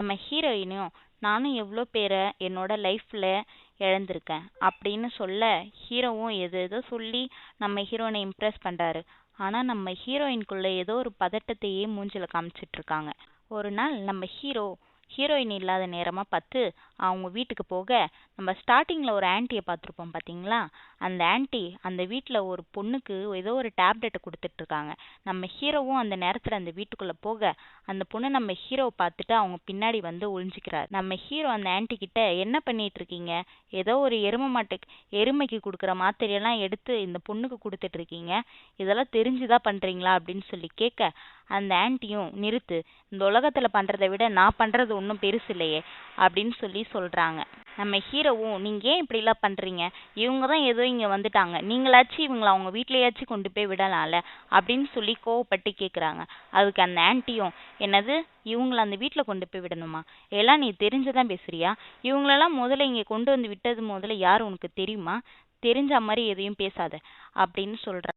நம்ம ஹீரோயினும் நானும் எவ்வளோ பேரை என்னோட லைஃப்பில் இழந்திருக்கேன் அப்படின்னு சொல்ல ஹீரோவும் எதோ சொல்லி நம்ம ஹீரோயினை இம்ப்ரெஸ் பண்ணுறாரு. ஆனால் நம்ம ஹீரோயின்குள்ளே ஏதோ ஒரு பதட்டத்தையே மூஞ்சில் காமிச்சிட்டு இருக்காங்க. ஒரு நாள் நம்ம ஹீரோயின் இல்லாத நேரமாக பார்த்து அவங்க வீட்டுக்கு போக நம்ம ஸ்டார்டிங்கில் ஒரு ஆன்ட்டியை பார்த்துருப்போம் பார்த்தீங்களா? அந்த ஆன்ட்டி அந்த வீட்டில் ஒரு பொண்ணுக்கு ஏதோ ஒரு டேப்லெட்டை கொடுத்துட்ருக்காங்க. நம்ம ஹீரோவும் அந்த நேரத்தில் அந்த வீட்டுக்குள்ளே போக அந்த பொண்ணு நம்ம ஹீரோவை பார்த்துட்டு அவங்க பின்னாடி வந்து ஒளிஞ்சிக்கிறார். நம்ம ஹீரோ அந்த ஆன்ட்டி கிட்ட என்ன பண்ணிட்டு இருக்கீங்க, ஏதோ ஒரு எருமைக்கு கொடுக்குற மாத்திரையெல்லாம் எடுத்து இந்த பொண்ணுக்கு கொடுத்துட்டு இருக்கீங்க, இதெல்லாம் தெரிஞ்சுதான் பண்ணுறீங்களா அப்படின்னு சொல்லி கேட்க அந்த ஆன்ட்டியும் நிறுத்து, இந்த உலகத்தில் பண்ணுறதை விட நான் பண்ணுறது ஒன்றும் பெருசு இல்லையே அப்படின்னு சொல்லி சொல்கிறாங்க. நம்ம ஹீரோவும் நீங்கள் ஏன் இப்படிலாம் பண்ணுறீங்க, இவங்க தான் ஏதோ இங்கே வந்துட்டாங்க, நீங்களாச்சும் இவங்களை அவங்க வீட்லையாச்சும் கொண்டு போய் விடலாம்ல அப்படின்னு சொல்லி கோவப்பட்டு கேட்குறாங்க. அதுக்கு அந்த ஆன்ட்டியும் என்னது இவங்களை அந்த வீட்டில் கொண்டு போய் விடணுமா, எல்லாம் நீ தெரிஞ்சுதான் பேசுறியா, இவங்களெல்லாம் முதல்ல இங்கே கொண்டு வந்து விட்டது முதல்ல யார் உனக்கு தெரியுமா, தெரிஞ்ச மாதிரி எதையும் பேசாத அப்படின்னு சொல்கிறாங்க.